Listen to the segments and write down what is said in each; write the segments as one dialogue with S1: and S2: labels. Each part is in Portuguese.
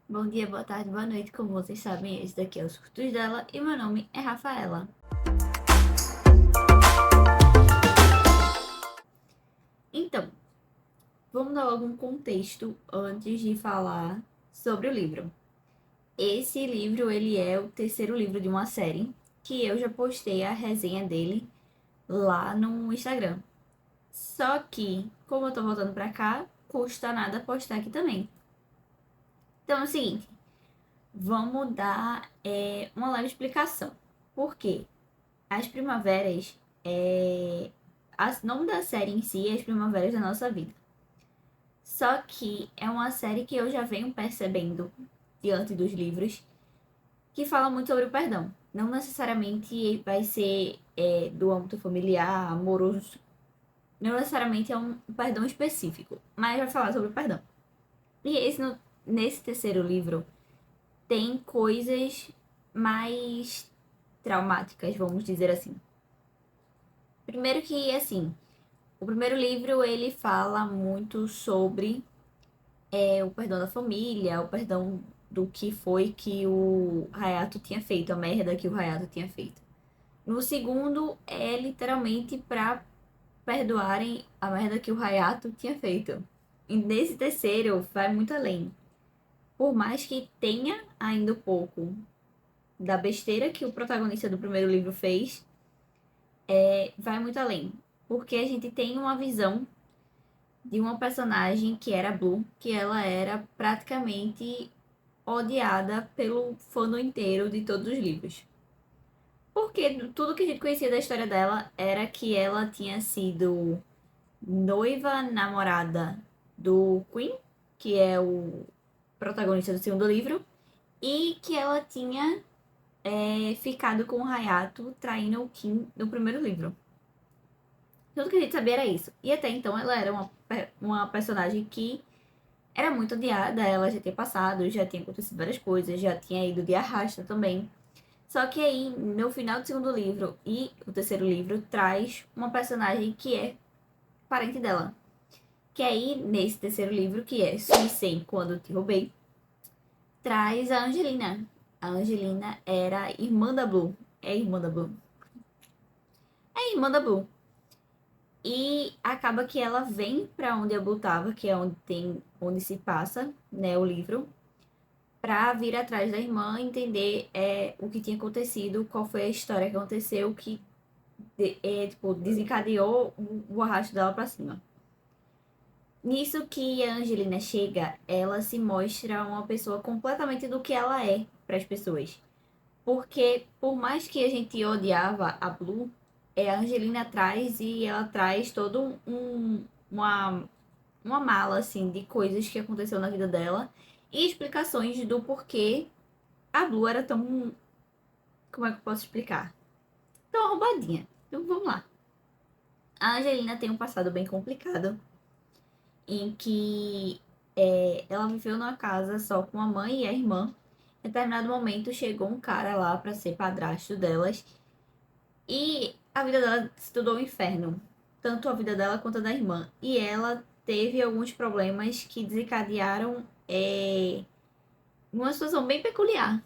S1: Bom dia, boa tarde, boa noite. Como vocês sabem, esse daqui é o Surtos dela e meu nome é Rafaela. Então, vamos dar algum contexto antes de falar sobre o livro. Esse livro, ele é o terceiro livro de uma série que eu já postei a resenha dele lá no Instagram. Só que, como eu tô voltando pra cá, custa nada postar aqui também. Então é o seguinte, vamos dar uma leve explicação. Por quê? As Primaveras o nome da série em si é As Primaveras da Nossa Vida. Só que é uma série que eu já venho percebendo diante dos livros que fala muito sobre o perdão. Não necessariamente vai ser do âmbito familiar, amoroso. Não necessariamente é um perdão específico, mas vai falar sobre o perdão. E nesse terceiro livro tem coisas mais traumáticas, vamos dizer assim. Primeiro que, assim, o primeiro livro, ele fala muito sobre o perdão da família, o perdão do que foi que o Hayato tinha feito, a merda que o Hayato tinha feito. No segundo, é literalmente para perdoarem a merda que o Hayato tinha feito. E nesse terceiro, vai muito além. Por mais que tenha ainda um pouco da besteira que o protagonista do primeiro livro fez, vai muito além. Porque a gente tem uma visão de uma personagem que era Blue, que ela era praticamente odiada pelo fandom inteiro de todos os livros. Porque tudo que a gente conhecia da história dela era que ela tinha sido noiva, namorada do Queen, que é o protagonista do segundo livro, e que ela tinha ficado com o Hayato traindo o Kim no primeiro livro. Tudo que a gente sabia era isso. E até então ela era uma personagem que era muito odiada, ela já tinha passado, já tinha acontecido várias coisas, já tinha ido de arrasta também. Só que aí, no final do segundo livro e o terceiro livro, traz uma personagem que é parente dela. Que aí, nesse terceiro livro, que é Suicide Quando Te Roubei, traz a Angelina. A Angelina era irmã da Blue. É irmã da Blue. É irmã da Blue. E acaba que ela vem para onde a Blue tava, que é onde se passa, né, o livro, para vir atrás da irmã, entender o que tinha acontecido, qual foi a história que aconteceu, que tipo, desencadeou o arrasto dela para cima. Nisso que a Angelina chega, ela se mostra uma pessoa completamente do que ela é para as pessoas. Porque por mais que a gente odiava a Blue, a Angelina traz e ela traz todo uma mala assim de coisas que aconteceu na vida dela e explicações do porquê a Blue era tão, como é que eu posso explicar? Tão arrombadinha. Então vamos lá. A Angelina tem um passado bem complicado, em que ela viveu numa casa só com a mãe e a irmã. Em determinado momento chegou um cara lá para ser padrasto delas e a vida dela se tornou um inferno, tanto a vida dela quanto a da irmã. E ela teve alguns problemas que desencadearam uma situação bem peculiar,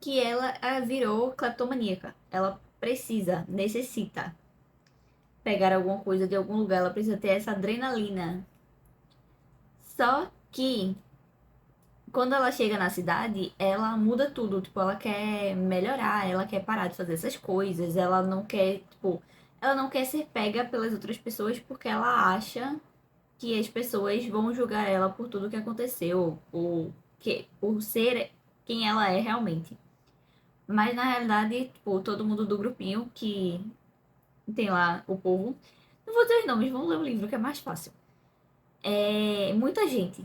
S1: que ela virou cleptomaníaca. Ela necessita pegar alguma coisa de algum lugar, ela precisa ter essa adrenalina. Só que quando ela chega na cidade, ela muda tudo. Tipo, ela quer melhorar, ela quer parar de fazer essas coisas, ela não quer, tipo, ela não quer ser pega pelas outras pessoas porque ela acha que as pessoas vão julgar ela por tudo que aconteceu, por ser quem ela é realmente. Mas na realidade, tipo, todo mundo do grupinho que tem lá o povo. Não vou dizer nomes, vamos ler o livro que é mais fácil. É muita gente.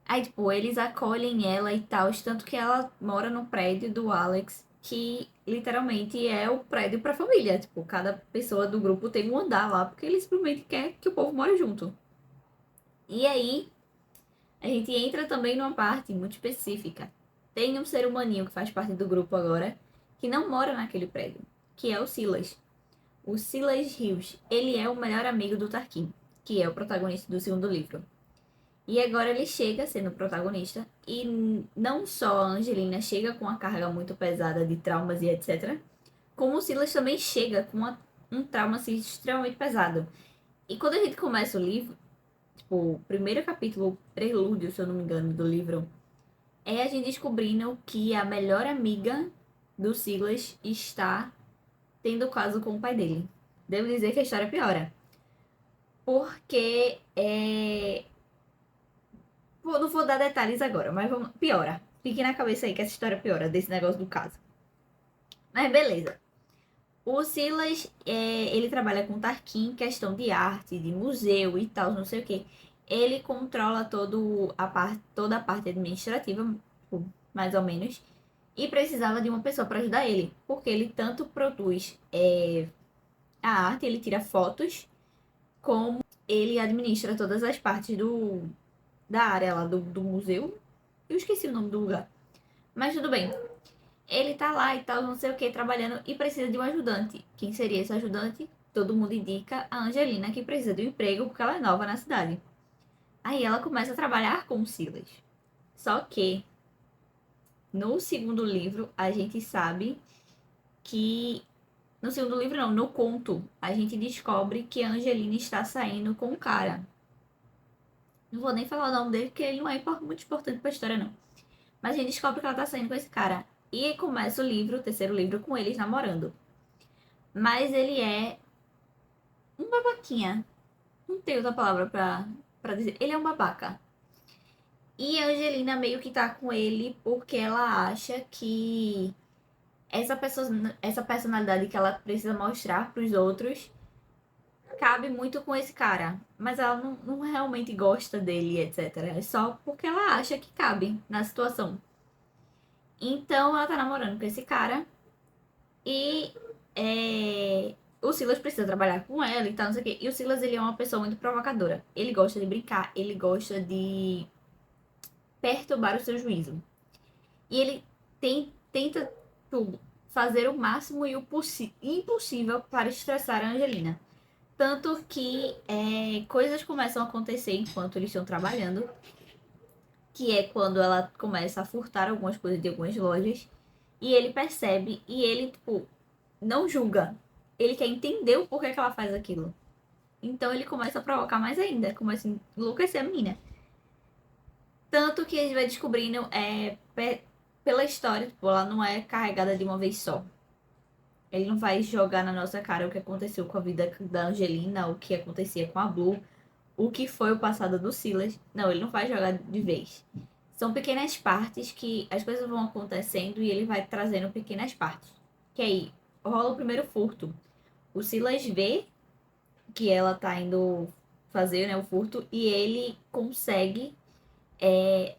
S1: Aí, tipo, eles acolhem ela e tal, tanto que ela mora no prédio do Alex, que literalmente é o prédio pra família. Tipo, cada pessoa do grupo tem um andar lá, porque ele simplesmente quer que o povo more junto. E aí, a gente entra também numa parte muito específica. Tem um ser humaninho que faz parte do grupo agora, que não mora naquele prédio, que é o Silas. O Silas Rios, ele é o melhor amigo do Tarkin, que é o protagonista do segundo livro. E agora ele chega sendo protagonista. E não só a Angelina chega com uma carga muito pesada de traumas e etc. Como o Silas também chega com um trauma assim, extremamente pesado. E quando a gente começa o livro, tipo, o primeiro capítulo, o prelúdio, se eu não me engano, do livro, é a gente descobrindo que a melhor amiga do Silas está tendo caso com o pai dele. Devo dizer que a história piora. Porque não vou dar detalhes agora, mas vamos. Piora. Fique na cabeça aí que essa história piora desse negócio do caso. Mas beleza. O Silas, ele trabalha com Tarkin, questão de arte, de museu e tal, não sei o que. Ele controla toda a parte administrativa, tipo, mais ou menos, e precisava de uma pessoa para ajudar ele, porque ele tanto produz a arte, ele tira fotos, como ele administra todas as partes da área lá do museu. Eu esqueci o nome do lugar, mas tudo bem. Ele tá lá e tal, não sei o que, trabalhando e precisa de um ajudante. Quem seria esse ajudante? Todo mundo indica a Angelina, que precisa de um emprego porque ela é nova na cidade. Aí ela começa a trabalhar com o Silas. Só que no segundo livro a gente sabe que. No segundo livro, não, no conto, a gente descobre que a Angelina está saindo com o cara. Não vou nem falar o nome dele, porque ele não é muito importante pra história, não. Mas a gente descobre que ela tá saindo com esse cara. E começa o livro, o terceiro livro, com eles namorando. Mas ele é um babaquinha. Não tenho outra palavra pra dizer. Ele é um babaca. E a Angelina meio que tá com ele porque ela acha que essa personalidade que ela precisa mostrar pros outros cabe muito com esse cara. Mas ela não realmente gosta dele, etc. É só porque ela acha que cabe na situação. Então ela tá namorando com esse cara. E o Silas precisa trabalhar com ela e tal, não sei o quê. E o Silas, ele é uma pessoa muito provocadora. Ele gosta de brincar, ele gosta de perturbar o seu juízo. E ele tenta tudo, fazer o máximo e o impossível para estressar a Angelina. Tanto que coisas começam a acontecer enquanto eles estão trabalhando, que é quando ela começa a furtar algumas coisas de algumas lojas. E ele percebe e ele, tipo, não julga. Ele quer entender o porquê que ela faz aquilo. Então ele começa a provocar mais ainda. Começa a enlouquecer a menina. Tanto que a gente vai descobrindo pela história, tipo, ela não é carregada de uma vez só. Ele não vai jogar na nossa cara o que aconteceu com a vida da Angelina, o que acontecia com a Blue, o que foi o passado do Silas. Não, ele não vai jogar de vez. São pequenas partes que as coisas vão acontecendo e ele vai trazendo pequenas partes. Que aí rola o primeiro furto. O Silas vê que ela tá indo fazer, né, o furto e ele consegue,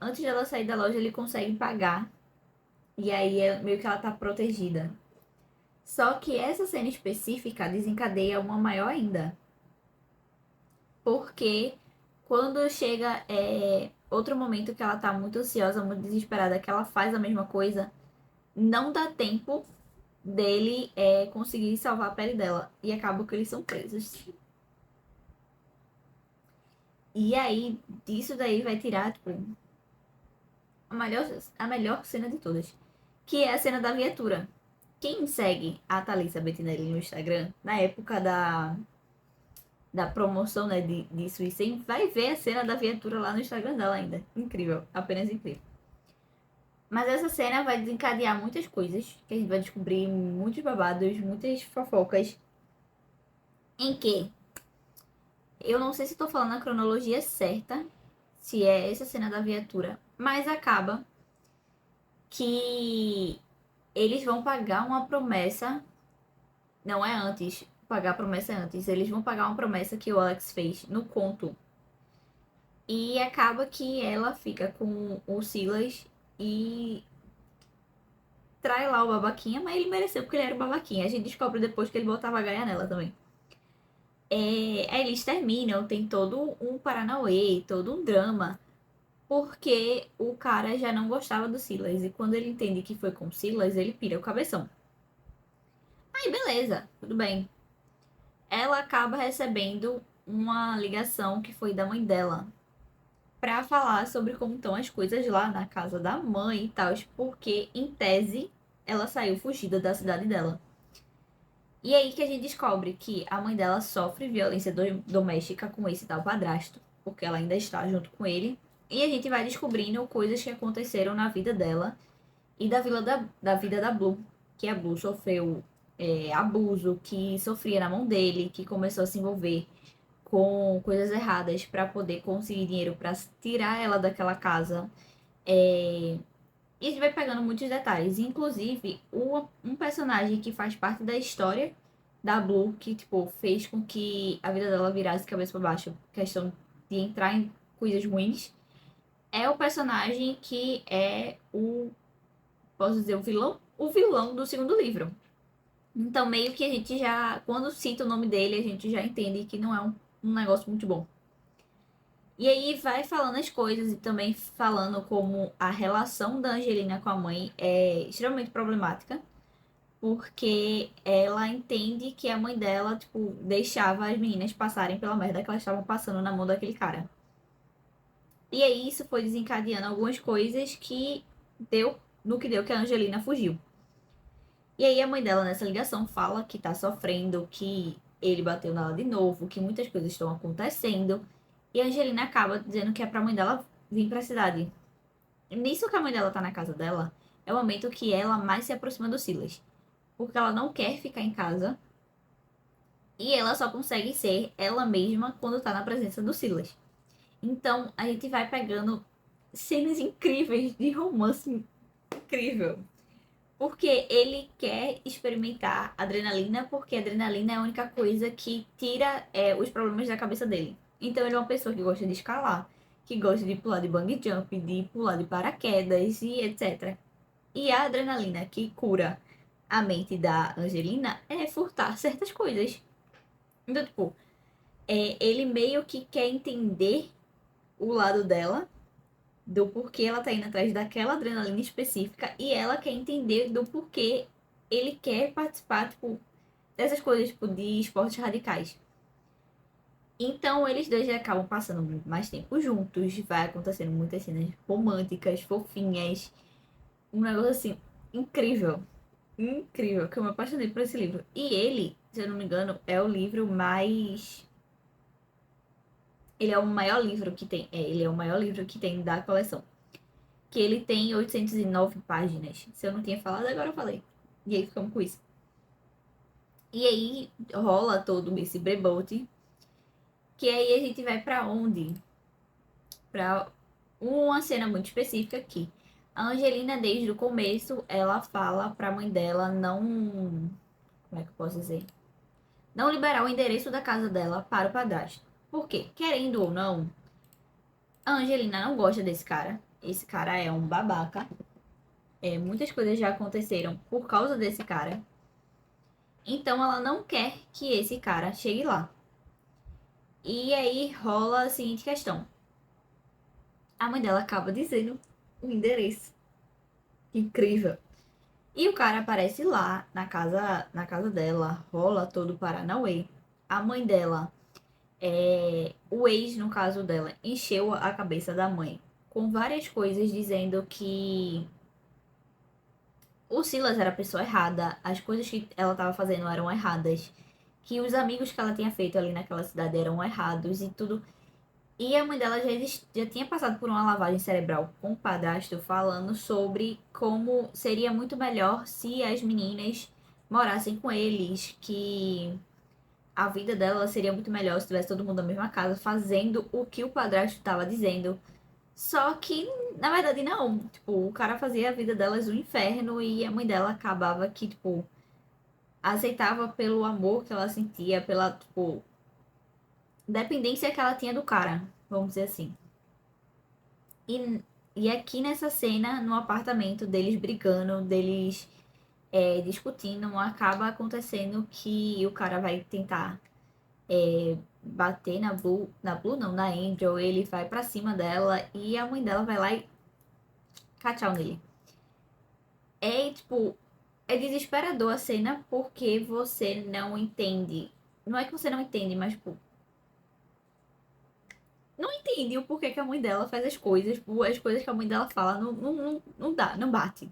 S1: antes dela sair da loja, ele consegue pagar. E aí é meio que ela tá protegida. Só que essa cena específica desencadeia uma maior ainda. Porque quando chega outro momento que ela tá muito ansiosa, muito desesperada, que ela faz a mesma coisa, não dá tempo dele conseguir salvar a pele dela. E acaba que eles são presos. E aí, disso daí vai tirar, tipo, a melhor cena de todas. Que é a cena da viatura. Quem segue a Thalissa Bettinelli no Instagram, na época da promoção, né, de Suicem, vai ver a cena da viatura lá no Instagram dela ainda. Incrível, apenas incrível. Mas essa cena vai desencadear muitas coisas, que a gente vai descobrir muitos babados, muitas fofocas. Em que eu não sei se estou falando a cronologia certa, se é essa cena da viatura, mas acaba que eles vão pagar uma promessa. Não é antes, pagar a promessa é antes. Eles vão pagar uma promessa que o Alex fez no conto. E acaba que ela fica com o Silas e trai lá o babaquinha, mas ele mereceu porque ele era o babaquinha. A gente descobre depois que ele botava a gaia nela também. Aí eles terminam, tem todo um paranauê, todo um drama. Porque o cara já não gostava do Silas. E quando ele entende que foi com o Silas, ele pira o cabeção. Aí beleza, tudo bem. Ela acaba recebendo uma ligação que foi da mãe dela. pra falar sobre como estão as coisas lá na casa da mãe e tal, porque, em tese, ela saiu fugida da cidade dela. E aí que a gente descobre que a mãe dela sofre violência doméstica com esse tal padrasto, porque ela ainda está junto com ele. E a gente vai descobrindo coisas que aconteceram na vida dela e da vida da Blue, que a Blue sofreu abuso, que sofria na mão dele, que começou a se envolver com coisas erradas para poder conseguir dinheiro para tirar ela daquela casa. E a gente vai pegando muitos detalhes. Inclusive, um personagem que faz parte da história da Blue, que, tipo, fez com que a vida dela virasse cabeça para baixo, questão de entrar em coisas ruins, é o personagem que é posso dizer, o vilão do segundo livro. Então, meio que a gente já, quando cita o nome dele, a gente já entende que não é um negócio muito bom. E aí vai falando as coisas e também falando como a relação da Angelina com a mãe é extremamente problemática, porque ela entende que a mãe dela, tipo, deixava as meninas passarem pela merda que elas estavam passando na mão daquele cara. E aí isso foi desencadeando algumas coisas que deu no que deu que a Angelina fugiu. E aí a mãe dela nessa ligação fala que tá sofrendo, que ele bateu nela de novo, que muitas coisas estão acontecendo. E a Angelina acaba dizendo que é pra mãe dela vir pra cidade. E nisso que a mãe dela tá na casa dela, é o momento que ela mais se aproxima do Silas. Porque ela não quer ficar em casa. E ela só consegue ser ela mesma quando tá na presença do Silas. Então a gente vai pegando cenas incríveis de romance incrível. Porque ele quer experimentar adrenalina, porque a adrenalina é a única coisa que tira os problemas da cabeça dele. Então ele é uma pessoa que gosta de escalar, que gosta de pular de bungee jump, de pular de paraquedas e etc. E a adrenalina que cura a mente da Angelina é furtar certas coisas. Então, tipo, ele meio que quer entender o lado dela, do porquê ela tá indo atrás daquela adrenalina específica, e ela quer entender do porquê ele quer participar, tipo, dessas coisas, tipo, de esportes radicais. Então, eles dois já acabam passando muito mais tempo juntos, vai acontecendo muitas cenas românticas, fofinhas, um negócio assim, incrível. Incrível, que eu me apaixonei por esse livro. E ele, se eu não me engano, é o livro mais. Ele é o maior livro que tem. Ele é o maior livro que tem da coleção. Que ele tem 809 páginas. Se eu não tinha falado, agora eu falei. E aí ficamos com isso. E aí rola todo esse brebote. Que aí a gente vai pra onde? Pra uma cena muito específica aqui. A Angelina, desde o começo, ela fala pra mãe dela não. Como é que eu posso dizer? Não liberar o endereço da casa dela para o padrasto. Por quê? Querendo ou não, a Angelina não gosta desse cara. Esse cara é um babaca. Muitas coisas já aconteceram por causa desse cara. Então ela não quer que esse cara chegue lá. E aí rola a seguinte questão. A mãe dela acaba dizendo o endereço. Incrível. E o cara aparece lá na casa dela, rola todo o Paranauê. A mãe dela, o ex, no caso dela, encheu a cabeça da mãe com várias coisas dizendo que o Silas era a pessoa errada, as coisas que ela estava fazendo eram erradas, que os amigos que ela tinha feito ali naquela cidade eram errados e tudo. E a mãe dela já tinha passado por uma lavagem cerebral com o padrasto, falando sobre como seria muito melhor se as meninas morassem com eles, que a vida dela seria muito melhor se tivesse todo mundo na mesma casa, fazendo o que o padrasto estava dizendo. Só que, na verdade, não. Tipo, o cara fazia a vida delas um inferno e a mãe dela acabava que, tipo, aceitava pelo amor que ela sentia, pela, tipo, dependência que ela tinha do cara, vamos dizer assim. E, e aqui nessa cena, no apartamento, deles brigando, deles discutindo, acaba acontecendo que o cara vai tentar bater na Blue não, na Angel, ele vai pra cima dela e a mãe dela vai lá e tchau nele. Tipo, é desesperador a cena porque você não entende. Não é que você não entende, mas, tipo, não entende o porquê que a mãe dela faz as coisas que a mãe dela fala não dá, não bate.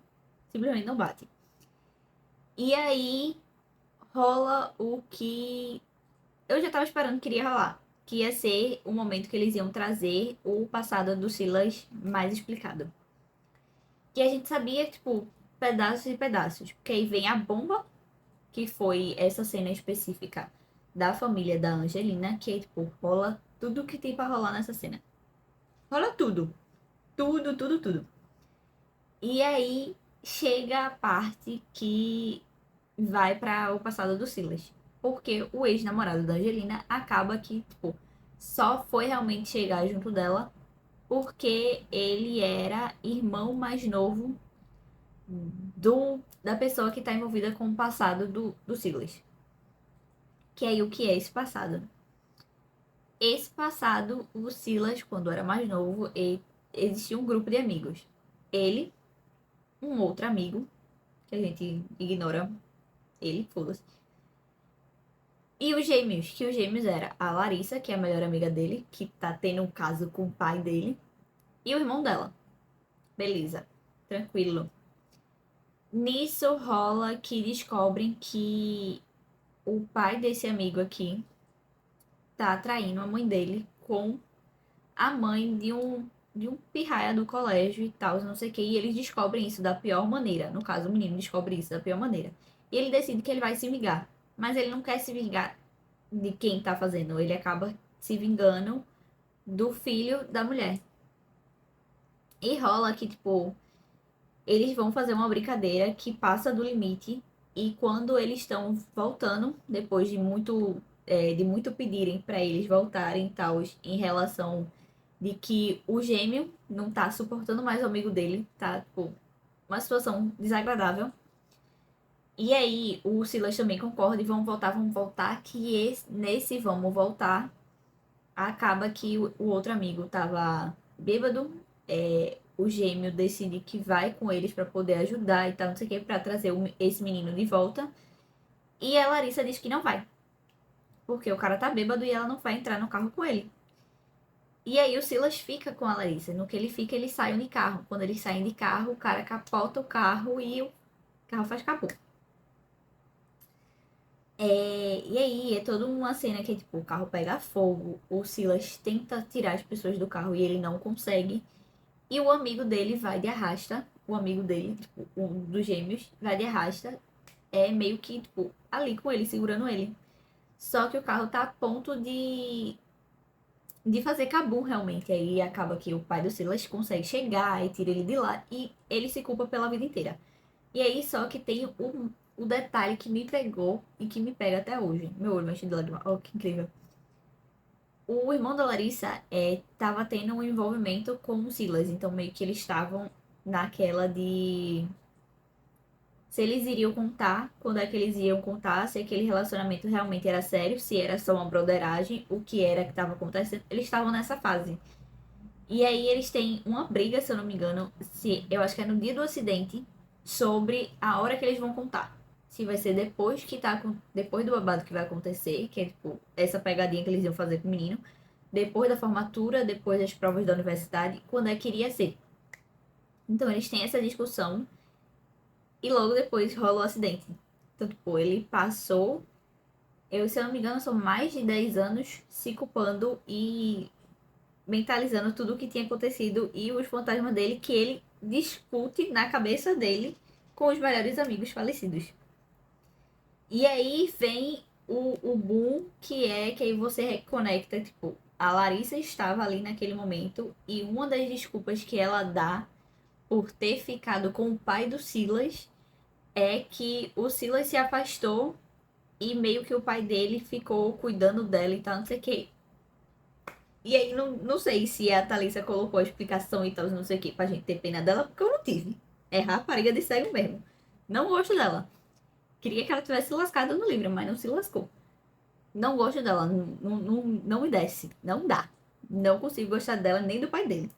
S1: Simplesmente não bate. E aí rola o que eu já tava esperando que iria rolar. Que ia ser o momento que eles iam trazer o passado do Silas mais explicado. Que a gente sabia, tipo, pedaços e pedaços. Porque aí vem a bomba, que foi essa cena específica da família da Angelina, que aí, tipo, rola tudo que tem pra rolar nessa cena. Rola tudo. Tudo, tudo, tudo. E aí chega a parte que vai para o passado do Silas. Porque o ex-namorado da Angelina acaba que, tipo, só foi realmente chegar junto dela porque ele era irmão mais novo da pessoa que tá envolvida com o passado do Silas. Que aí o que é esse passado? Esse passado, o Silas, quando era mais novo, existia um grupo de amigos. Ele, um outro amigo, que a gente ignora ele, foda-se. E os gêmeos, que os gêmeos era a Larissa, que é a melhor amiga dele, que tá tendo um caso com o pai dele, e o irmão dela. Beleza, tranquilo. Nisso rola que descobrem que o pai desse amigo aqui tá traindo a mãe dele com a mãe de um pirraia do colégio e tal, não sei o que, e eles descobrem isso da pior maneira. No caso, o menino descobre isso da pior maneira. E ele decide que ele vai se vingar. Mas ele não quer se vingar de quem tá fazendo. Ele acaba se vingando do filho da mulher. E rola que, tipo, eles vão fazer uma brincadeira que passa do limite. E quando eles estão voltando, depois de muito pedirem pra eles voltarem e tal, em relação de que o gêmeo não tá suportando mais o amigo dele, tá, tipo, uma situação desagradável. E aí o Silas também concorda e vamos voltar, que nesse vamos voltar, acaba que o outro amigo tava bêbado, o gêmeo decide que vai com eles pra poder ajudar e tal, não sei o que, pra trazer esse menino de volta. E a Larissa diz que não vai, porque o cara tá bêbado e ela não vai entrar no carro com ele. E aí o Silas fica com a Larissa. No que ele fica, eles saem de carro. Quando eles saem de carro, o cara capota o carro e o carro faz capô. E aí é toda uma cena que, tipo, o carro pega fogo, o Silas tenta tirar as pessoas do carro e ele não consegue. E o amigo dele vai de arrasta, o amigo dele, tipo, um dos gêmeos, vai de arrasta, meio que, tipo, ali com ele, segurando ele. Só que o carro tá a ponto de fazer cabum realmente. Aí acaba que o pai do Silas consegue chegar e tira ele de lá e ele se culpa pela vida inteira. E aí só que tem o detalhe que me pegou e que me pega até hoje. Meu olho mexe de lágrima. Oh, que incrível. O irmão da Larissa tava tendo um envolvimento com o Silas. Então meio que eles estavam naquela de se eles iriam contar, quando é que eles iam contar, se aquele relacionamento realmente era sério, se era só uma broderagem, o que era que estava acontecendo. Eles estavam nessa fase. E aí eles têm uma briga, se eu não me engano, se eu acho que é no dia do acidente, sobre a hora que eles vão contar. Se vai ser depois que tá depois do babado que vai acontecer, que é tipo essa pegadinha que eles iam fazer com o menino, depois da formatura, depois das provas da universidade, quando é que iria ser. Então eles têm essa discussão e logo depois rola o acidente. Então, tipo, ele passou, se eu não me engano, são mais de 10 anos se culpando e mentalizando tudo o que tinha acontecido e os fantasmas dele que ele discute na cabeça dele com os melhores amigos falecidos. E aí vem o boom, que é que aí você reconecta, tipo, a Larissa estava ali naquele momento e uma das desculpas que ela dá por ter ficado com o pai do Silas é que o Silas se afastou e meio que o pai dele ficou cuidando dela e tal, não sei o que. E aí, não sei se a Thalissa colocou a explicação e tal, não sei o que, pra gente ter pena dela, porque eu não tive. É rapariga de cego mesmo. Não gosto dela. Queria que ela tivesse se lascado no livro, mas não se lascou. Não gosto dela. Não me desce. Não dá. Não consigo gostar dela nem do pai dele.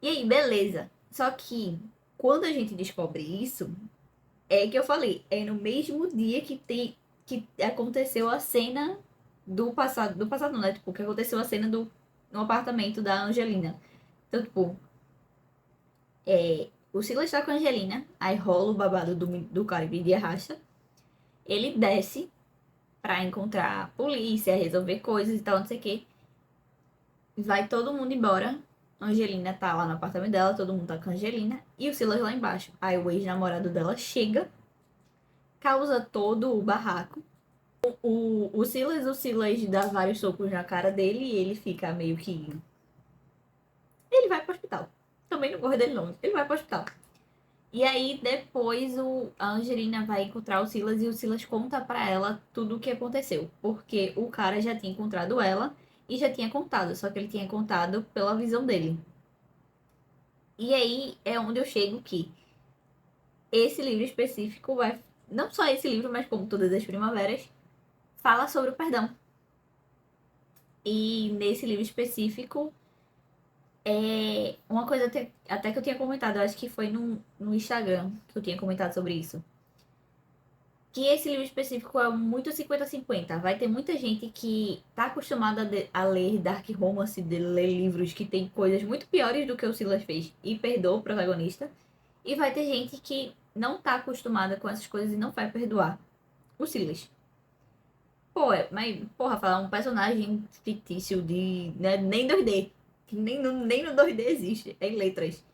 S1: E aí, beleza. Só que, quando a gente descobre isso, é que eu falei, é no mesmo dia que aconteceu a cena do passado não, né? Tipo, que aconteceu a cena no apartamento da Angelina. Então, tipo, o Silas tá com a Angelina, aí rola o babado do Caribe de arrasta. Ele desce pra encontrar a polícia, resolver coisas e tal, não sei o quê. Vai todo mundo embora. A Angelina tá lá no apartamento dela, todo mundo tá com a Angelina. E o Silas lá embaixo. Aí o ex-namorado dela chega, causa todo o barraco. O Silas dá vários socos na cara dele e ele fica meio que. Ele vai pro hospital. Também não gosto dele, não. Ele vai pro hospital. E aí, depois, a Angelina vai encontrar o Silas e o Silas conta pra ela tudo o que aconteceu. Porque o cara já tinha encontrado ela e já tinha contado, só que ele tinha contado pela visão dele. E aí é onde eu chego que esse livro específico vai. Não só esse livro, mas como todas as primaveras, fala sobre o perdão. E nesse livro específico, uma coisa até que eu tinha comentado, eu acho que foi no Instagram que eu tinha comentado sobre isso. Que esse livro específico é muito 50-50. Vai ter muita gente que tá acostumada a ler Dark Romance, de ler livros que tem coisas muito piores do que o Silas fez e perdoa o protagonista. E vai ter gente que não tá acostumada com essas coisas e não vai perdoar o Silas. Pô, mas, porra, falar um personagem fictício de. Né, nem 2D. Que nem no 2D existe, é em letras.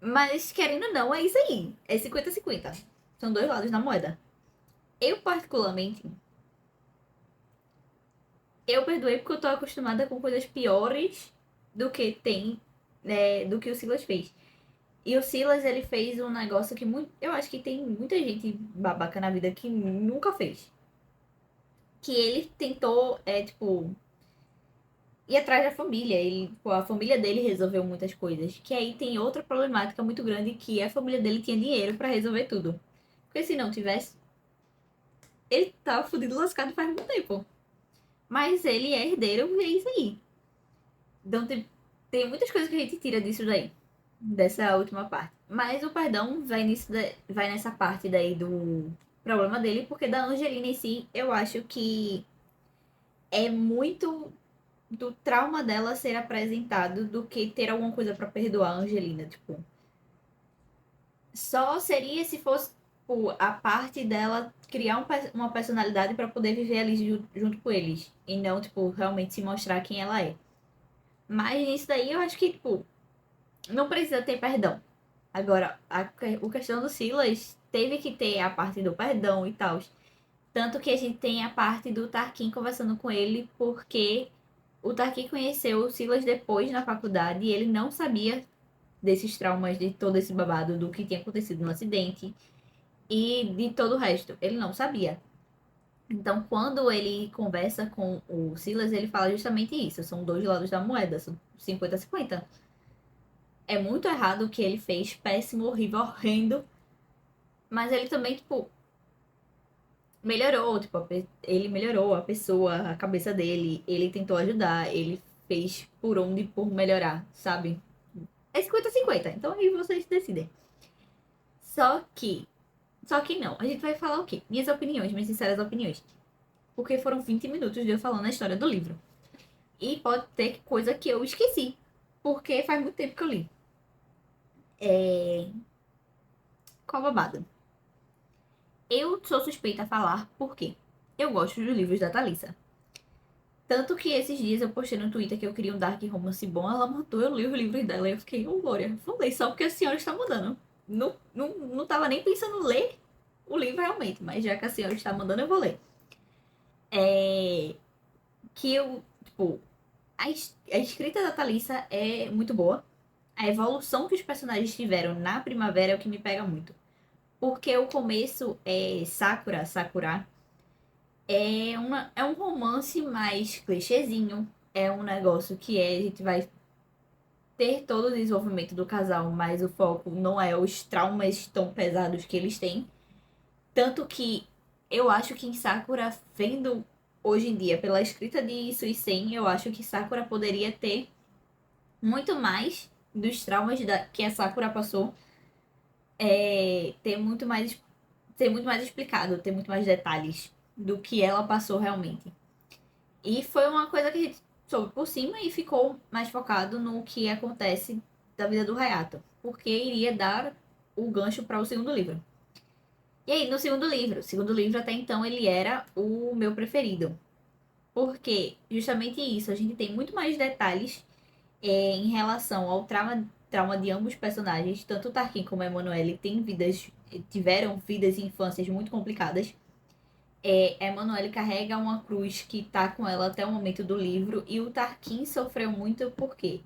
S1: Mas, querendo ou não, é isso aí. É 50-50. São dois lados da moeda. Eu, particularmente, eu perdoei porque eu tô acostumada com coisas piores do que tem, né, do que o Silas fez. E o Silas, ele fez um negócio que eu acho que tem muita gente babaca na vida que nunca fez. Que ele tentou, tipo, ir atrás da família. Pô, a família dele resolveu muitas coisas. Que aí tem outra problemática muito grande que a família dele tinha dinheiro pra resolver tudo. Porque se não tivesse, ele tava fudido lascado faz muito tempo. Mas ele é herdeiro e é isso aí. Então tem muitas coisas que a gente tira disso daí. Dessa última parte. Mas o perdão vai nessa parte daí do problema dele, porque da Angelina em si, eu acho que é muito do trauma dela ser apresentado do que ter alguma coisa pra perdoar a Angelina, tipo. Só seria se fosse tipo, a parte dela criar uma personalidade pra poder viver ali junto com eles. E não, tipo, realmente se mostrar quem ela é. Mas isso daí eu acho que, tipo, não precisa ter perdão. Agora, o questão do Silas teve que ter a parte do perdão e tal. Tanto que a gente tem a parte do Tarquin conversando com ele, porque o Tarquin conheceu o Silas depois na faculdade e ele não sabia desses traumas, de todo esse babado, do que tinha acontecido no acidente e de todo o resto. Ele não sabia. Então, quando ele conversa com o Silas, ele fala justamente isso. São dois lados da moeda, são 50-50. É muito errado o que ele fez, péssimo, horrível, horrendo. Mas ele também, tipo, melhorou, tipo, ele melhorou a pessoa, a cabeça dele, ele tentou ajudar, ele fez por onde por melhorar, sabe? É 50-50, então aí vocês decidem. Só que, só que não, a gente vai falar o quê? Minhas opiniões, minhas sinceras opiniões. Porque foram 20 minutos de eu falando a história do livro. E pode ter coisa que eu esqueci, porque faz muito tempo que eu li. Qual babado? Eu sou suspeita a falar porque eu gosto dos livros da Thalissa. Tanto que esses dias eu postei no Twitter que eu queria um Dark Romance bom, ela mandou, eu li os livros dela e eu fiquei, ô Glória, falei só porque a senhora está mandando. Não tava nem pensando em ler o livro realmente, mas já que a senhora está mandando, eu vou ler. É, que eu, tipo, a escrita da Thalissa é muito boa. A evolução que os personagens tiveram na primavera é o que me pega muito. Porque o começo é Sakura, é um romance mais clichêzinho. É um negócio que a gente vai ter todo o desenvolvimento do casal, mas o foco não é os traumas tão pesados que eles têm. Tanto que eu acho que em Sakura, vendo hoje em dia pela escrita de Suisen, eu acho que Sakura poderia ter muito mais dos traumas que a Sakura passou. Ter muito mais explicado, ter muito mais detalhes do que ela passou realmente. E foi uma coisa que a gente soube por cima e ficou mais focado no que acontece da vida do Hayato, porque iria dar o gancho para o segundo livro. E aí, no segundo livro até então ele era o meu preferido, porque justamente isso, a gente tem muito mais detalhes em relação ao trauma de ambos os personagens, tanto o Tarkin como a Emanuele tiveram vidas e infâncias muito complicadas. A Emanuele carrega uma cruz que tá com ela até o momento do livro, e o Tarkin sofreu muito porque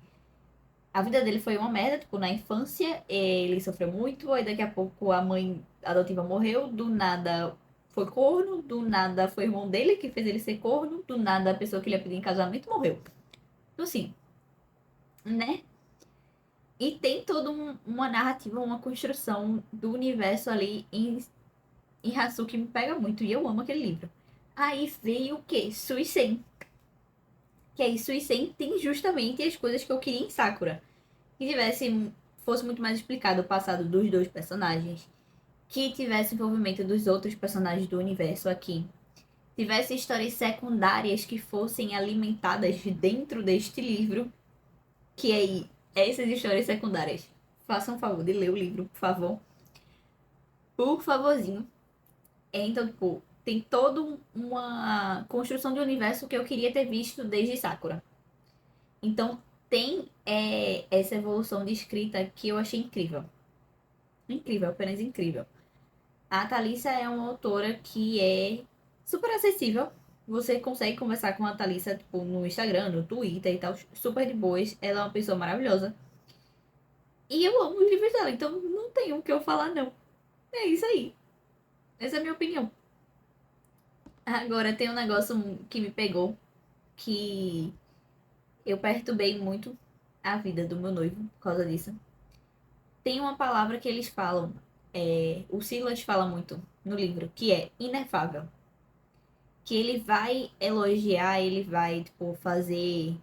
S1: a vida dele foi uma merda, tipo, na infância ele sofreu muito, aí daqui a pouco a mãe adotiva morreu, do nada foi corno, do nada foi o irmão dele que fez ele ser corno, do nada a pessoa que ele ia pedir em casamento morreu. Então assim, né? E tem toda uma narrativa, uma construção do universo ali em Hasu que me pega muito. E eu amo aquele livro. Aí veio o quê? Suisen. Que aí Suisen tem justamente as coisas que eu queria em Sakura. Que fosse muito mais explicado o passado dos dois personagens. Que tivesse envolvimento dos outros personagens do universo aqui. Tivesse histórias secundárias que fossem alimentadas dentro deste livro. Que aí, essas histórias secundárias. Façam um favor de ler o livro, por favor. Por favorzinho. Então, tipo, tem toda uma construção de universo que eu queria ter visto desde Sakura. Então, tem essa evolução de escrita que eu achei incrível. Incrível, apenas incrível. A Thalissa é uma autora que é super acessível. Você consegue conversar com a Thalissa, tipo, no Instagram, no Twitter e tal, super de boas. Ela é uma pessoa maravilhosa. E eu amo os livros dela, então não tem o que eu falar, não. É isso aí. Essa é a minha opinião. Agora tem um negócio que me pegou, que eu perturbei muito a vida do meu noivo por causa disso. Tem uma palavra que eles falam, o Silas fala muito no livro, que é inefável. Que ele vai elogiar, ele vai, tipo, fazer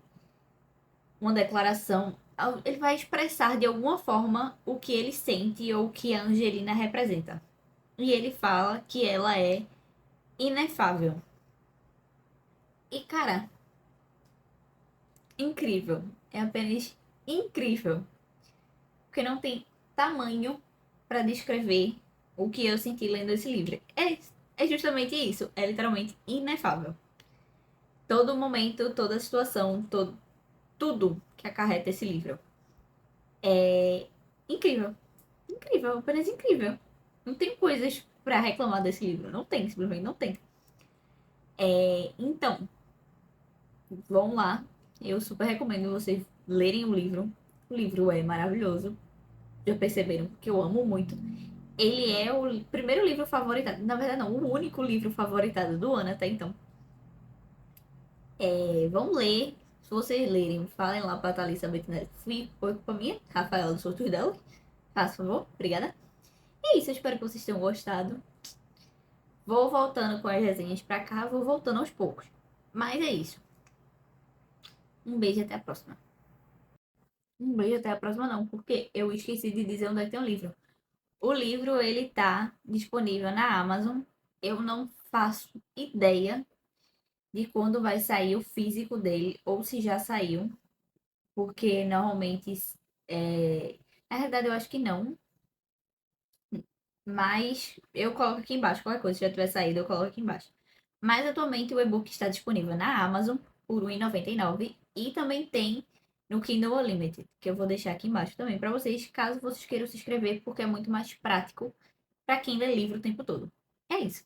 S1: uma declaração, ele vai expressar de alguma forma o que ele sente ou o que a Angelina representa. E ele fala que ela é inefável. E, cara, incrível. É apenas incrível. Porque não tem tamanho para descrever o que eu senti lendo esse livro. É justamente isso. É literalmente inefável. Todo momento, toda situação, tudo que acarreta esse livro. É incrível. Incrível, apenas incrível. Não tem coisas para reclamar desse livro. Não tem, simplesmente não tem. Então, vão lá. Eu super recomendo vocês lerem o livro. O livro é maravilhoso. Já perceberam que eu amo muito. Ele é o primeiro livro favoritado. Na verdade, não, o único livro favoritado do ano até então. Vão ler. Se vocês lerem, falem lá pra Thalissa Bettinelli. Foi culpa minha, Rafaela do Sortudo dela. Faça favor, obrigada. E é isso, eu espero que vocês tenham gostado. Vou voltando com as resenhas pra cá, vou voltando aos poucos. Mas é isso. Um beijo e até a próxima. Um beijo até a próxima não, porque eu esqueci de dizer onde é que tem o livro. O livro, ele tá disponível na Amazon. Eu não faço ideia de quando vai sair o físico dele, ou se já saiu, porque normalmente, é... na verdade eu acho que não, mas eu coloco aqui embaixo, qualquer coisa, se já tiver saído eu coloco aqui embaixo. Mas atualmente o e-book está disponível na Amazon por R$1,99 e também tem no Kindle Unlimited, que eu vou deixar aqui embaixo também para vocês, caso vocês queiram se inscrever, porque é muito mais prático para quem lê livro o tempo todo. É isso.